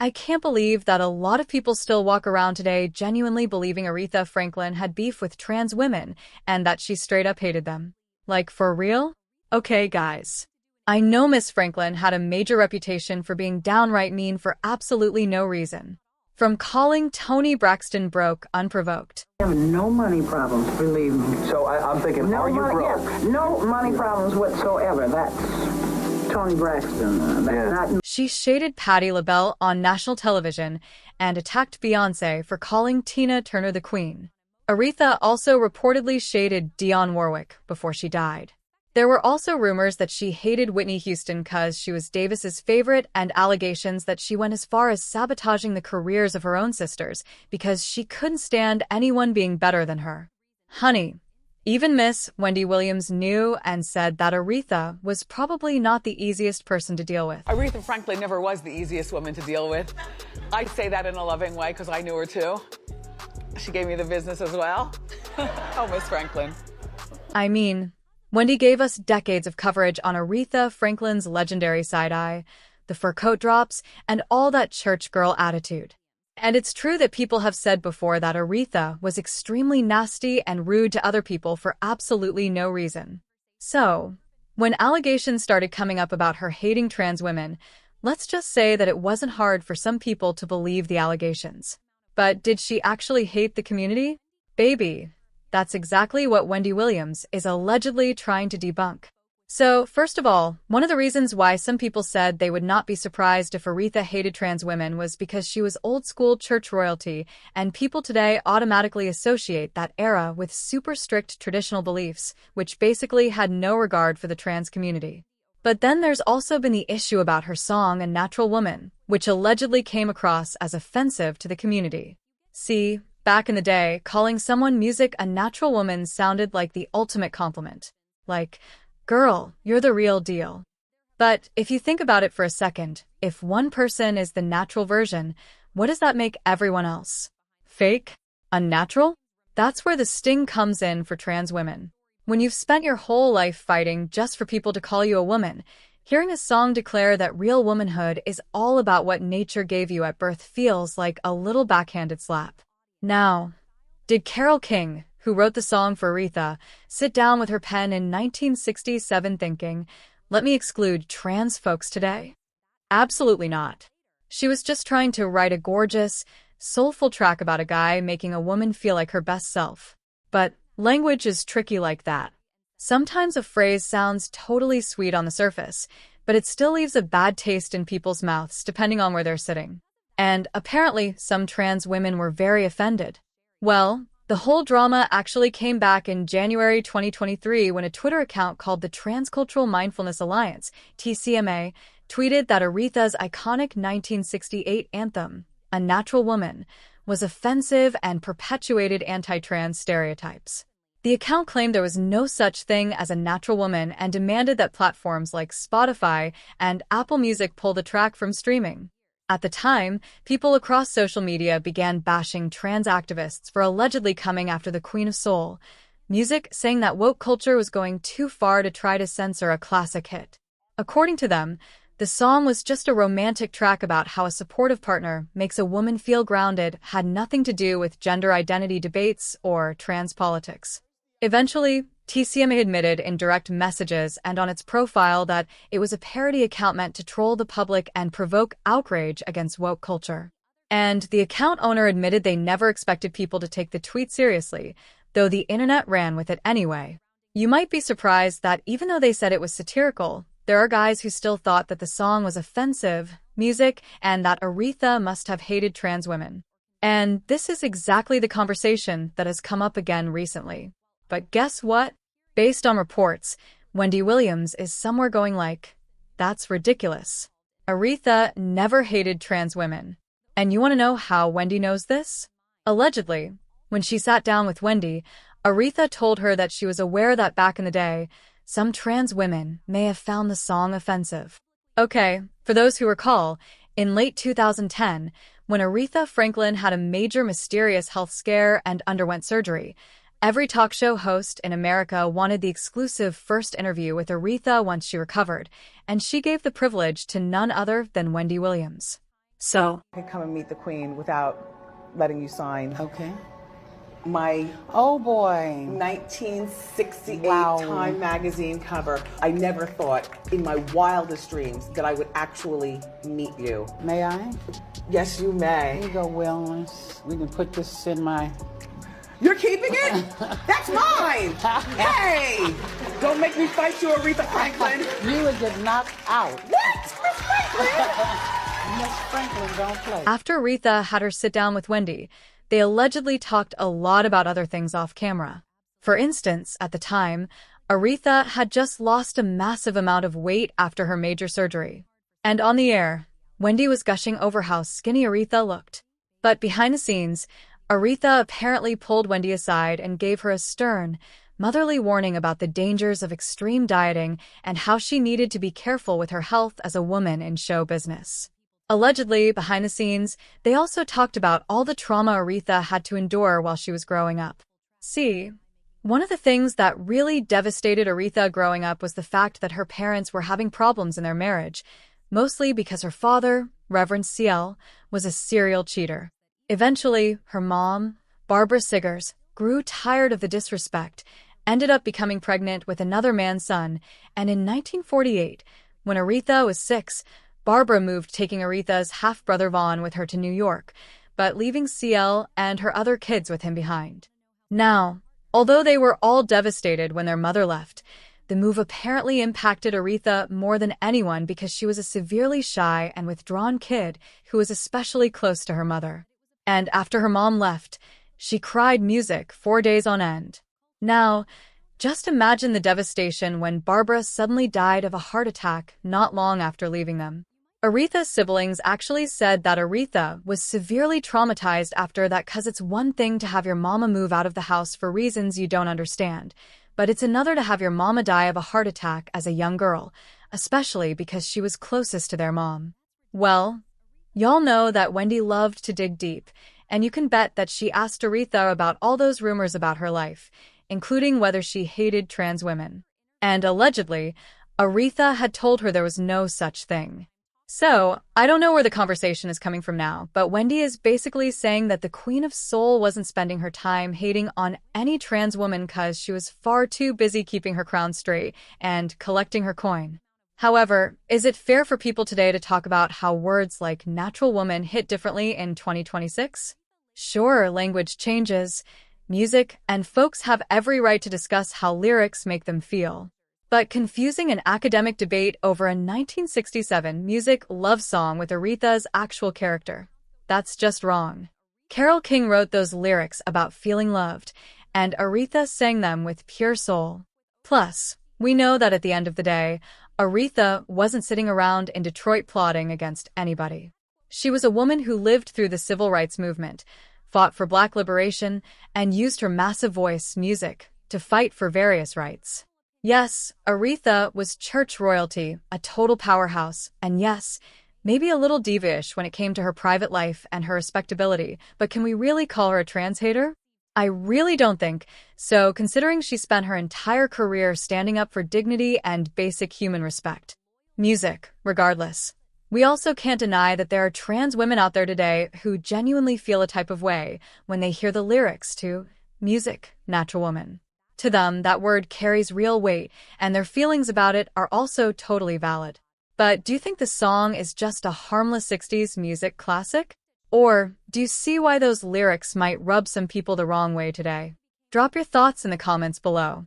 I can't believe that a lot of people still walk around today genuinely believing Aretha Franklin had beef with trans women and that she straight up hated them. Like, for real? Okay, guys. I know Miss Franklin had a major reputation for being downright mean for absolutely no reason. From calling Toni Braxton broke unprovoked. I have no money problems, believe me. So I'm thinking, No are you money, broke? yeah, no money problems whatsoever. That's Toni Braxton. That's not She shaded Patti LaBelle on national television and attacked Beyoncé for calling Tina Turner the Queen. Aretha also reportedly shaded Dionne Warwick before she died. There were also rumors that she hated Whitney Houston because she was Davis's favorite and allegations that she went as far as sabotaging the careers of her own sisters because she couldn't stand anyone being better than her. Honey, even Miss Wendy Williams knew and said that Aretha was probably not the easiest person to deal with. Aretha Franklin never was the easiest woman to deal with. I say that in a loving way because I knew her too. She gave me the business as well. Oh, Miss Franklin. I mean, Wendy gave us decades of coverage on Aretha Franklin's legendary side-eye, the fur coat drops, and all that church girl attitude. And it's true that people have said before that Aretha was extremely nasty and rude to other people for absolutely no reason. So, when allegations started coming up about her hating trans women, let's just say that it wasn't hard for some people to believe the allegations. But did she actually hate the community? Baby, that's exactly what Wendy Williams is allegedly trying to debunk. So, first of all, one of the reasons why some people said they would not be surprised if Aretha hated trans women was because she was old-school church royalty, and people today automatically associate that era with super strict traditional beliefs, which basically had no regard for the trans community. But then there's also been the issue about her song A Natural Woman, which allegedly came across as offensive to the community. See, back in the day, calling someone music a natural woman sounded like the ultimate compliment. Like, girl, you're the real deal. But if you think about it for a second, if one person is the natural version, what does that make everyone else? Fake? Unnatural? That's where the sting comes in for trans women. When you've spent your whole life fighting just for people to call you a woman, hearing a song declare that real womanhood is all about what nature gave you at birth feels like a little backhanded slap. Now, did Carole King, who wrote the song for Aretha, sit down with her pen in 1967 thinking, let me exclude trans folks today? Absolutely not. She was just trying to write a gorgeous, soulful track about a guy making a woman feel like her best self. But language is tricky like that. Sometimes a phrase sounds totally sweet on the surface, but it still leaves a bad taste in people's mouths depending on where they're sitting. And apparently, some trans women were very offended. Well, the whole drama actually came back in January 2023 when a Twitter account called the Transcultural Mindfulness Alliance, TCMA, tweeted that Aretha's iconic 1968 anthem, A Natural Woman, was offensive and perpetuated anti-trans stereotypes. The account claimed there was no such thing as a natural woman and demanded that platforms like Spotify and Apple Music pull the track from streaming. At the time, people across social media began bashing trans activists for allegedly coming after the Queen of Soul music, saying that woke culture was going too far to try to censor a classic hit. According to them, the song was just a romantic track about how a supportive partner makes a woman feel grounded, had nothing to do with gender identity debates or trans politics. Eventually, TCMA admitted in direct messages and on its profile that it was a parody account meant to troll the public and provoke outrage against woke culture. And the account owner admitted they never expected people to take the tweet seriously, though the internet ran with it anyway. You might be surprised that even though they said it was satirical, there are guys who still thought that the song was offensive music and that Aretha must have hated trans women. And this is exactly the conversation that has come up again recently. But guess what? Based on reports, Wendy Williams is somewhere going like, that's ridiculous. Aretha never hated trans women. And you want to know how Wendy knows this? Allegedly, when she sat down with Wendy, Aretha told her that she was aware that back in the day, some trans women may have found the song offensive. Okay, for those who recall, in late 2010, when Aretha Franklin had a major mysterious health scare and underwent surgery, every talk show host in America wanted the exclusive first interview with Aretha once she recovered, and she gave the privilege to none other than Wendy Williams. So, I can come and meet the Queen without letting you sign. Okay. My Oh boy. 1968 Wow. Time magazine cover. I never thought in my wildest dreams that I would actually meet you. May I? Yes, you Here may. you go, Williams. We can put this in my... You're keeping it? That's mine! Hey! Don't make me fight you, Aretha Franklin. You would get knocked out. What? Miss Franklin? Miss Franklin don't play. after Aretha had her sit down with Wendy, they allegedly talked a lot about other things off camera. For instance, at the time, Aretha had just lost a massive amount of weight after her major surgery. And on the air, Wendy was gushing over how skinny Aretha looked. But behind the scenes, Aretha apparently pulled Wendy aside and gave her a stern, motherly warning about the dangers of extreme dieting and how she needed to be careful with her health as a woman in show business. Allegedly, behind the scenes, they also talked about all the trauma Aretha had to endure while she was growing up. See, one of the things that really devastated Aretha growing up was the fact that her parents were having problems in their marriage, mostly because her father, Reverend CL, was a serial cheater. Eventually, her mom, Barbara Siggers, grew tired of the disrespect, ended up becoming pregnant with another man's son, and in 1948, when Aretha was 6, Barbara moved, taking Aretha's half-brother Vaughn with her to New York, but leaving CL and her other kids with him behind. Now, although they were all devastated when their mother left, the move apparently impacted Aretha more than anyone because she was a severely shy and withdrawn kid who was especially close to her mother. And after her mom left, she cried music 4 days on end. Now, just imagine the devastation when Barbara suddenly died of a heart attack not long after leaving them. Aretha's siblings actually said that Aretha was severely traumatized after that, because it's one thing to have your mama move out of the house for reasons you don't understand, but it's another to have your mama die of a heart attack as a young girl, especially because she was closest to their mom. Well, y'all know that Wendy loved to dig deep, and you can bet that she asked Aretha about all those rumors about her life, including whether she hated trans women. And allegedly, Aretha had told her there was no such thing. So, I don't know where the conversation is coming from now, but Wendy is basically saying that the Queen of Soul wasn't spending her time hating on any trans woman because she was far too busy keeping her crown straight and collecting her coin. However, is it fair for people today to talk about how words like natural woman hit differently in 2026? Sure, language changes, music, and folks have every right to discuss how lyrics make them feel. But confusing an academic debate over a 1967 music love song with Aretha's actual character, that's just wrong. Carole King wrote those lyrics about feeling loved, and Aretha sang them with pure soul. Plus, we know that at the end of the day, Aretha wasn't sitting around in Detroit plotting against anybody. She was a woman who lived through the civil rights movement, fought for Black liberation, and used her massive voice, music, to fight for various rights. Yes, Aretha was church royalty, a total powerhouse, and yes, maybe a little diva-ish when it came to her private life and her respectability, but can we really call her a trans hater? I really don't think so, considering she spent her entire career standing up for dignity and basic human respect. Music, regardless. We also can't deny that there are trans women out there today who genuinely feel a type of way when they hear the lyrics to Music, Natural Woman. To them, that word carries real weight, and their feelings about it are also totally valid. But do you think the song is just a harmless 60s music classic? Or do you see why those lyrics might rub some people the wrong way today? Drop your thoughts in the comments below.